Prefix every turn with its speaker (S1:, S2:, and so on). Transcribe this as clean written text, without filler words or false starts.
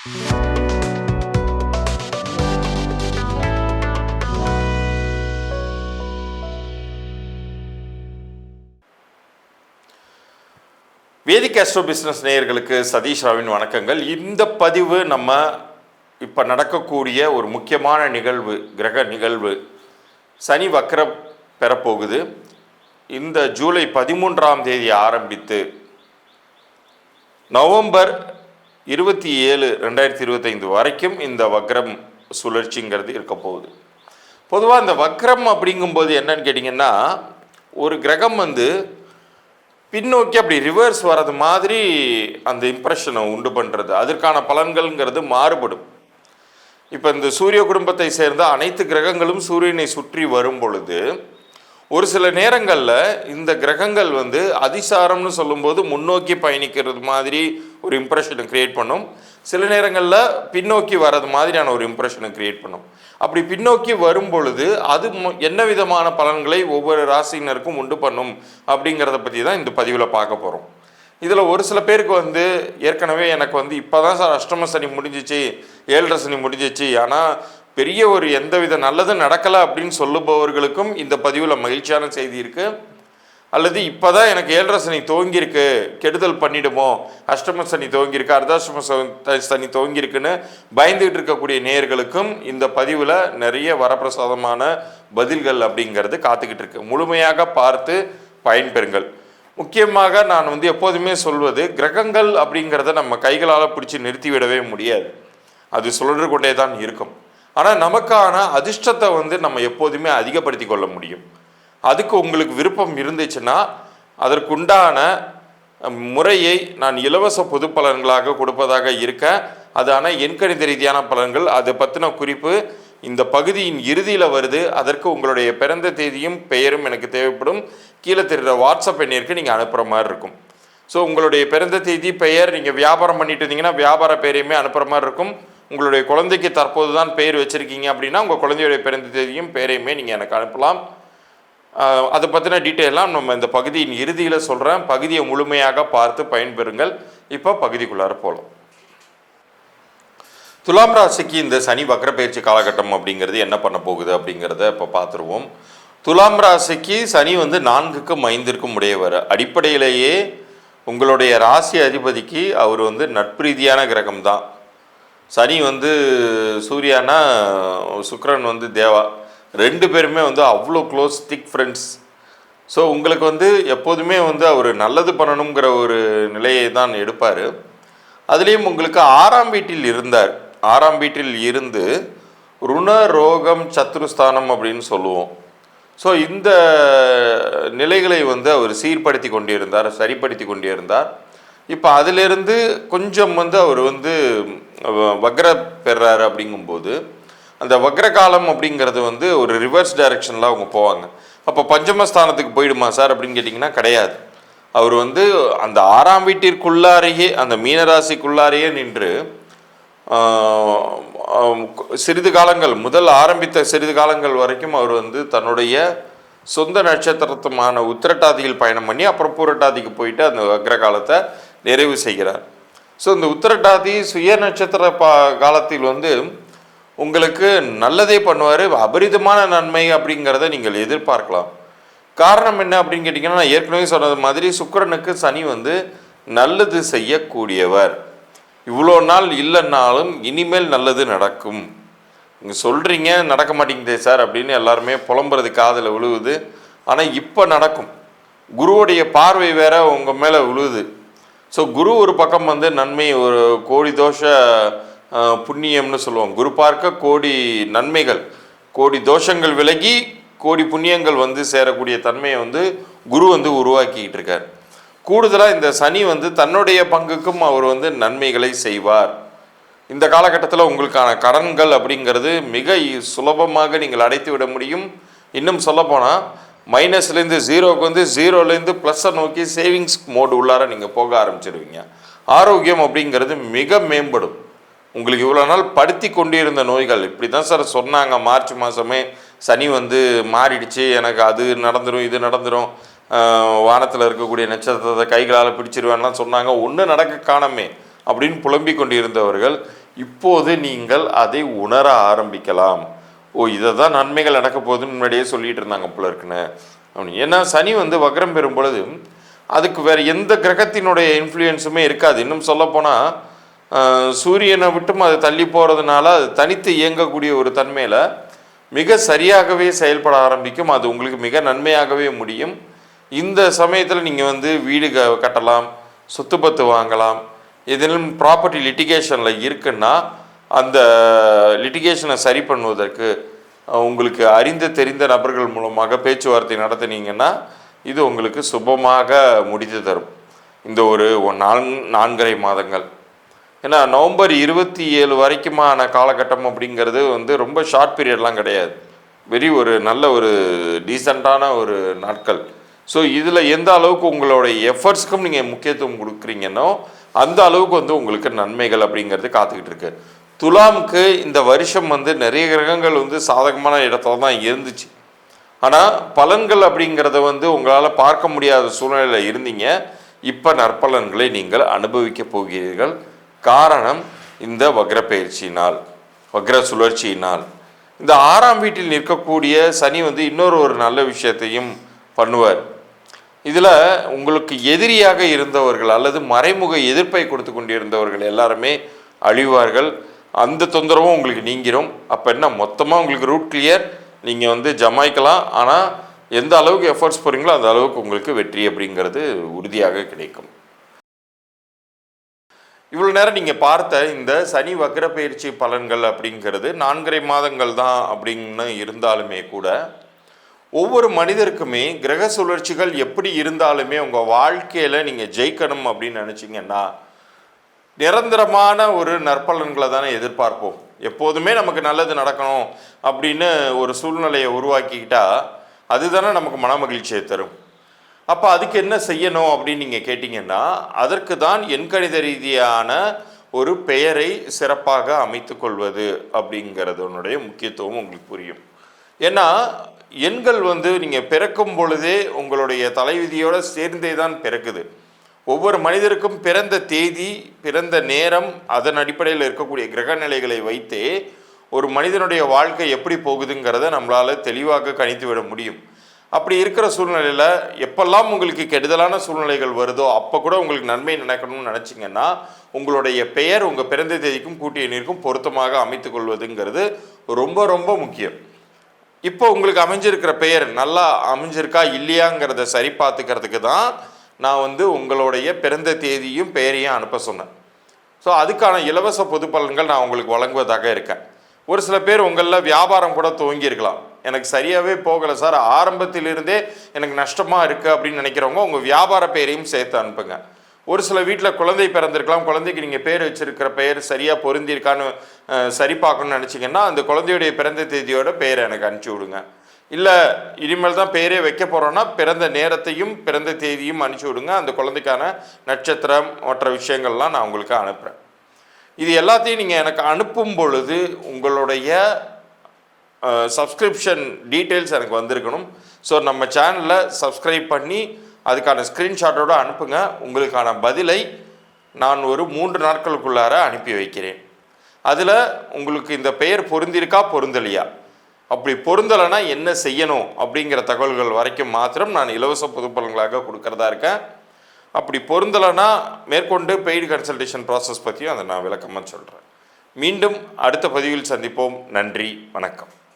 S1: வேதிக் astro business நேயர்களுக்கு சதீஷ் ராவின் வணக்கங்கள். இந்த பதிவு நம்ம இப்போ நடக்கக்கூடிய ஒரு முக்கியமான நிகழ்வு, கிரக நிகழ்வு. சனி வக்ரம் பெறப்போகுது. இந்த ஜூலை 13ஆம் தேதி ஆரம்பித்து நவம்பர் 27, 2025 வரைக்கும் இந்த வக்ரம் சுழற்சிங்கிறது இருக்க போகுது. பொதுவாக இந்த வக்ரம் அப்படிங்கும்போது என்னன்னு கேட்டிங்கன்னா, ஒரு கிரகம் பின்னோக்கி அப்படி ரிவர்ஸ் வர்றது மாதிரி அந்த இம்ப்ரெஷனை உண்டு பண்ணுறது, அதற்கான பலன்கள்ங்கிறது மாறுபடும். இப்போ இந்த சூரிய குடும்பத்தை சேர்ந்த அனைத்து கிரகங்களும் சூரியனை சுற்றி வரும் பொழுது ஒரு சில நேரங்களில் இந்த கிரகங்கள் அதிசாரம்னு சொல்லும்போது முன்னோக்கி பயணிக்கிறது மாதிரி ஒரு இம்ப்ரெஷனை க்ரியேட் பண்ணும். சில நேரங்களில் பின்னோக்கி வர்றது மாதிரியான ஒரு இம்ப்ரெஷனை க்ரியேட் பண்ணும். அப்படி பின்னோக்கி வரும் பொழுது அது என்ன விதமான பலன்களை ஒவ்வொரு ராசினருக்கும் உண்டு பண்ணும் அப்படிங்கிறத பற்றி தான் இந்த பதிவில் பார்க்க போகிறோம். இதில் ஒரு சில பேருக்கு ஏற்கனவே எனக்கு இப்போ தான் சார் அஷ்டம சனி முடிஞ்சிச்சு, 7.5 சனி முடிஞ்சிச்சு, ஆனால் பெரிய ஒரு எந்தவித நல்லதும் நடக்கலை அப்படின்னு சொல்லுபவர்களுக்கும் இந்த பதிவில் மகிழ்ச்சியான செய்தி இருக்குது. அல்லது இப்போ தான் எனக்கு 7.5 சனி துவங்கியிருக்கு, கெடுதல் பண்ணிடுமோ, அஷ்டம சனி துவங்கியிருக்கு, அர்த்தாஷ்டம சனி துவங்கியிருக்குன்னு பயந்துகிட்டு இருக்கக்கூடிய நேயர்களுக்கும் இந்த பதிவில் நிறைய வரப்பிரசாதமான பதில்கள் அப்படிங்கிறது காத்துக்கிட்டு இருக்கு. முழுமையாக பார்த்து பயன்பெறுங்கள். முக்கியமாக நான் எப்போதுமே சொல்வது, கிரகங்கள் அப்படிங்கிறத நம்ம கைகளால் பிடிச்சி நிறுத்திவிடவே முடியாது. அது சுழன்று கொண்டே தான் இருக்கும். ஆனால் நமக்கான அதிர்ஷ்டத்தை நம்ம எப்போதுமே அதிகப்படுத்தி கொள்ள முடியும். அதுக்கு உங்களுக்கு விருப்பம் இருந்துச்சுன்னா அதற்குண்டான முறையை நான் இலவச பொது பலன்களாக கொடுப்பதாக இருக்கேன். அதான எண்கணித ரீதியான பலன்கள், அதை பற்றின குறிப்பு இந்த பகுதியின் இறுதியில் வருது. அதற்கு உங்களுடைய பிறந்த தேதியும் பெயரும் எனக்கு தேவைப்படும். கீழே தெரிகிற வாட்ஸ்அப் எண்ணிற்கு நீங்கள் அனுப்புகிற மாதிரி இருக்கும். ஸோ உங்களுடைய பிறந்த தேதி, பெயர், நீங்கள் வியாபாரம் பண்ணிட்டு இருந்தீங்கன்னா வியாபார பெயரையுமே அனுப்புகிற மாதிரி இருக்கும். உங்களுடைய குழந்தைக்கு தற்போது தான் பெயர் வச்சுருக்கீங்க அப்படின்னா உங்கள் குழந்தையுடைய பிறந்த தேதியும் பெயரையுமே நீங்கள் எனக்கு அனுப்பலாம். அதை பற்றின டீட்டெயிலாம் நம்ம இந்த பகுதியின் இறுதியில் சொல்கிறேன். பகுதியை முழுமையாக பார்த்து பயன்பெறுங்கள். இப்போ பகுதிக்குள்ளார போகலாம். துலாம் ராசிக்கு இந்த சனி வக்ர பயிற்சி காலகட்டம் அப்படிங்கிறது என்ன பண்ண போகுது அப்படிங்கிறத இப்போ பார்த்துருவோம். துலாம் ராசிக்கு சனி 4க்கும் 5க்கும் உடையவர். அடிப்படையிலேயே உங்களுடைய ராசி அதிபதிக்கு அவர் நட்புரீதியான கிரகம் தான். சனி சூர்யானா, சுக்கிரன் தேவா, ரெண்டு பேருமே அவ்வளோ க்ளோஸ் திக் ஃப்ரெண்ட்ஸ். ஸோ உங்களுக்கு எப்போதுமே அவர் நல்லது பண்ணணுங்கிற ஒரு நிலையை தான் எடுப்பார். அதுலேயும் உங்களுக்கு 6ஆம் வீட்டில் இருந்தார். 6ஆம் வீட்டில் இருந்து ருண ரோகம் சத்ருஸ்தானம் அப்படின்னு சொல்லுவோம். ஸோ இந்த நிலைகளை அவர் சீர்படுத்தி கொண்டிருந்தார், சரிப்படுத்தி கொண்டிருந்தார். இப்போ அதிலிருந்து கொஞ்சம் அவர் வக்ர பெறாரு. அப்படிங்கும்போது அந்த வக்ர காலம் அப்படிங்கிறது ஒரு ரிவர்ஸ் டைரக்ஷனில் அவங்க போவாங்க. அப்போ பஞ்சமஸ்தானத்துக்கு போயிடுமா சார் அப்படின்னு கேட்டிங்கன்னா கிடையாது. அவர் அந்த 6ஆம் வீட்டிற்குள்ளாரையே, அந்த மீனராசிக்குள்ளாரையே நின்று சிறிது காலங்கள், முதல் ஆரம்பித்த சிறிது காலங்கள் வரைக்கும் அவர் தன்னுடைய சொந்த நட்சத்திரத்துமான உத்திரட்டாதியில் பயணம் பண்ணி அப்புறம் பூரட்டாதிக்கு போயிட்டு அந்த வக்ர காலத்தை நிறைவு செய்கிறார். ஸோ இந்த உத்திரட்டாதி சுய நட்சத்திர காலத்தில் உங்களுக்கு நல்லதே பண்ணுவார். அபரிதமான நன்மை அப்படிங்கிறத நீங்கள் எதிர்பார்க்கலாம். காரணம் என்ன அப்படின்னு கேட்டிங்கன்னா, நான் ஏற்கனவே சொன்னது மாதிரி சுக்கிரனுக்கு சனி நல்லது செய்யக்கூடியவர். இவ்வளோ நாள் இல்லைன்னாலும் இனிமேல் நல்லது நடக்கும். நீங்கள் சொல்கிறீங்க நடக்க மாட்டேங்குதே சார் அப்படின்னு எல்லாருமே புலம்புறது காதில் விழுவுது. ஆனால் இப்போ நடக்கும். குருவுடைய பார்வை வேற உங்கள் மேலே விழுவுது. ஸோ குரு ஒரு பக்கம் நன்மை, ஒரு கோடி தோஷ புண்ணியம்னு சொல்லுவோம். குரு பார்க்க கோடி நன்மைகள், கோடி தோஷங்கள் விலகி கோடி புண்ணியங்கள் சேரக்கூடிய தன்மையை குரு உருவாக்கிக்கிட்டு இருக்கார். கூடுதலாக இந்த சனி தன்னுடைய பங்குக்கும் அவர் நன்மைகளை செய்வார். இந்த காலகட்டத்தில் உங்களுக்கான கடன்கள் அப்படிங்கிறது மிக சுலபமாக நீங்கள் அடைத்து விட முடியும். இன்னும் சொல்லப்போனால் மைனஸ்லேருந்து ஜீரோவுக்கு 0லேருந்து ப்ளஸ்ஸை நோக்கி சேவிங்ஸ் மோடு உள்ளார நீங்கள் போக ஆரம்பிச்சிடுவீங்க. ஆரோக்கியம் அப்படிங்கிறது மிக மேம்படும். உங்களுக்கு இவ்வளோ நாள் படுத்தி கொண்டிருந்த நோய்கள், இப்படி தான் சார் சொன்னாங்க மார்ச் மாதமே சனி மாறிடுச்சு, எனக்கு அது நடந்துடும் இது நடந்துடும், வானத்தில் இருக்கக்கூடிய நட்சத்திரத்தை கைகளால் பிடிச்சிருவேன்லாம் சொன்னாங்க. ஒன்று நடக்க காணமே. அப்படின்னு புலம்பிக் கொண்டிருந்தவர்கள் இப்போது நீங்கள் அதை உணர ஆரம்பிக்கலாம். ஓ, இதை தான் நன்மைகள் நடக்க போகுதுன்னு முன்னாடியே சொல்லிட்டு இருந்தாங்க போல இருக்குன்னு அப்படின்னு. ஏன்னா சனி வக்ரம் பெறும் பொழுது அதுக்கு வேறு எந்த கிரகத்தினுடைய இன்ஃப்ளூயன்ஸுமே இருக்காது. இன்னும் சொல்லப்போனால் சூரியனை விட்டும் அது தள்ளி போகிறதுனால அது தனித்து இயங்கக்கூடிய ஒரு தன்மையில் மிக சரியாகவே செயல்பட ஆரம்பிக்கும். அது உங்களுக்கு மிக நன்மையாகவே முடியும். இந்த சமயத்தில் நீங்கள் வீடு கட்டலாம், சொத்து பத்து வாங்கலாம். எதிலும் ப்ராப்பர்ட்டி லிட்டிகேஷனில் இருக்குன்னா அந்த லிட்டிகேஷனை சரி பண்ணுவதற்கு உங்களுக்கு அறிந்த தெரிந்த நபர்கள் மூலமாக பேச்சுவார்த்தை நடத்தினீங்கன்னா இது உங்களுக்கு சுபமாக முடித்து தரும் இந்த ஒரு 4.5 மாதங்கள். ஏன்னா நவம்பர் 27 வரைக்குமான காலகட்டம் அப்படிங்கிறது ரொம்ப ஷார்ட் பீரியட்லாம் கிடையாது. ஒரு நல்ல ஒரு டீசெண்டான ஒரு நாட்கள். ஸோ இதில் எந்த அளவுக்கு உங்களுடைய எஃபர்ட்ஸ்க்கும் நீங்கள் முக்கியத்துவம் கொடுக்குறீங்கன்னோ அந்த அளவுக்கு உங்களுக்கு நன்மைகள் அப்படிங்கிறது காத்துக்கிட்டு இருக்கு. துலாமுக்கு இந்த வருஷம் நிறைய கிரகங்கள் சாதகமான இடத்துல தான் இருந்துச்சு. ஆனால் பலன்கள் அப்படிங்கிறத உங்களால் பார்க்க முடியாத சூழ்நிலையில் இருந்தீங்க. இப்போ நற்பலன்களை நீங்கள் அனுபவிக்க போகிறீர்கள். காரணம் இந்த வக்ர பயிற்சியினால், வக்ர சுழற்சியினால். இந்த 6ஆம் வீட்டில் நிற்கக்கூடிய சனி இன்னொரு ஒரு நல்ல விஷயத்தையும் பண்ணுவார். இதில் உங்களுக்கு எதிரியாக இருந்தவர்கள் அல்லது மறைமுக எதிர்ப்பை கொடுத்து கொண்டிருந்தவர்கள் எல்லாருமே அழிவார்கள். அந்த தொந்தரவும் உங்களுக்கு நீங்கிரும். அப்போ என்ன, மொத்தமாக உங்களுக்கு ரூட் கிளியர், நீங்கள் ஜமாய்க்கலாம். ஆனால் எந்த அளவுக்கு எஃபர்ட்ஸ் போகிறீங்களோ அந்த அளவுக்கு உங்களுக்கு வெற்றி அப்படிங்கிறது உறுதியாக கிடைக்கும். இவ்வளோ நேரம் நீங்கள் பார்த்த இந்த சனி வக்ர பயிற்சி பலன்கள் அப்படிங்கிறது 4.5 மாதங்கள் தான் அப்படின்னு இருந்தாலுமே கூட ஒவ்வொரு மனிதருக்குமே கிரக சுழற்சிகள் எப்படி இருந்தாலுமே உங்கள் வாழ்க்கையில் நீங்கள் ஜெயிக்கணும் அப்படின்னு நினச்சிங்கன்னா நிரந்தரமான ஒரு நற்பலன்களை தானே எதிர்பார்ப்போம். எப்போதுமே நமக்கு நல்லது நடக்கணும் அப்படின்னு ஒரு சூழ்நிலையை உருவாக்கிக்கிட்டா அதுதானே நமக்கு மன மகிழ்ச்சியை தரும். அப்போ அதுக்கு என்ன செய்யணும் அப்படின்னு நீங்கள் கேட்டிங்கன்னா அதற்கு தான் எண்கணித ரீதியான ஒரு பெயரை சிறப்பாக அமைத்து கொள்வது அப்படிங்கிறதுனுடைய முக்கியத்துவம் உங்களுக்கு புரியும். ஏன்னா எண்கள் நீங்கள் பிறக்கும் பொழுதே உங்களுடைய தலைவிதியோடு சேர்ந்தே தான் பிறக்குது. ஒவ்வொரு மனிதருக்கும் பிறந்த தேதி, பிறந்த நேரம், அதன் அடிப்படையில் இருக்கக்கூடிய கிரக நிலைகளை வைத்தே ஒரு மனிதனுடைய வாழ்க்கை எப்படி போகுதுங்கிறத நம்மளால் தெளிவாக கணித்து விட முடியும். அப்படி இருக்கிற சூழ்நிலையில் எப்பெல்லாம் உங்களுக்கு கெடுதலான சூழ்நிலைகள் வருதோ அப்போ கூட உங்களுக்கு நன்மை நடக்கணும்னு நினச்சிங்கன்னா உங்களுடைய பெயர் உங்கள் பிறந்த தேதிக்கும் கூட்டிய எண்ணிற்கும் பொருத்தமாக அமைத்து கொள்வதுங்கிறது ரொம்ப ரொம்ப முக்கியம். இப்போ உங்களுக்கு அமைஞ்சிருக்கிற பெயர் நல்லா அமைஞ்சிருக்கா இல்லையாங்கிறத சரி பார்த்துக்கிறதுக்கு தான் நான் உங்களுடைய பிறந்த தேதியும் பெயரையும் அனுப்ப சொன்னேன். ஸோ அதுக்கான இலவச பொது பலன்கள் நான் உங்களுக்கு வழங்குவதாக இருக்கேன். ஒரு சில பேர் உங்களில் வியாபாரம் கூட துவங்கியிருக்கலாம். எனக்கு சரியாகவே போகலை சார், ஆரம்பத்திலிருந்தே எனக்கு நஷ்டமாக இருக்குது அப்படின்னு நினைக்கிறவங்க உங்கள் வியாபார பெயரையும் சேர்த்து அனுப்புங்க. ஒரு சில வீட்டில் குழந்தை பிறந்திருக்கலாம், குழந்தைக்கு நீங்கள் பேர் வச்சுருக்கிற பெயர் சரியாக பொருந்திருக்கான்னு சரி பார்க்கணுன்னு நினச்சிங்கன்னா அந்த குழந்தையுடைய பிறந்த தேதியோட பெயரை எனக்கு அனுப்பிச்சி விடுங்க. இல்லை இனிமேல் தான் பெயரே வைக்க போகிறோன்னா பிறந்த நேரத்தையும் பிறந்த தேதியும் அனுப்பிச்சி விடுங்க. அந்த குழந்தைக்கான நட்சத்திரம் மற்ற விஷயங்கள்லாம் நான் உங்களுக்கு அனுப்புகிறேன். இது எல்லாத்தையும் நீங்கள் எனக்கு அனுப்பும் பொழுது உங்களுடைய சப்ஸ்கிரிப்ஷன் டீட்டெயில்ஸ் எனக்கு வந்திருக்கணும். ஸோ நம்ம சேனலில் சப்ஸ்கிரைப் பண்ணி அதுக்கான ஸ்க்ரீன்ஷாட்டோடு அனுப்புங்க. உங்களுக்கான பதிலை நான் ஒரு 3 நாட்களுக்குள்ளார அனுப்பி வைக்கிறேன். அதில் உங்களுக்கு இந்த பெயர் பொருந்திருக்கா பொருந்தலையா, அப்படி பொருந்தலைன்னா என்ன செய்யணும் அப்படிங்கிற தகவல்கள் வரைக்கும் மாத்திரம் நான் இலவச பொது பலன்களாக கொடுக்கறதா இருக்கேன். அப்படி பொருந்தலைன்னா மேற்கொண்டு பெய்டு கன்சல்டேஷன் ப்ராசஸ் பற்றியும் அதை நான் விளக்கமாக சொல்கிறேன். மீண்டும் அடுத்த பதிவில் சந்திப்போம். நன்றி, வணக்கம்.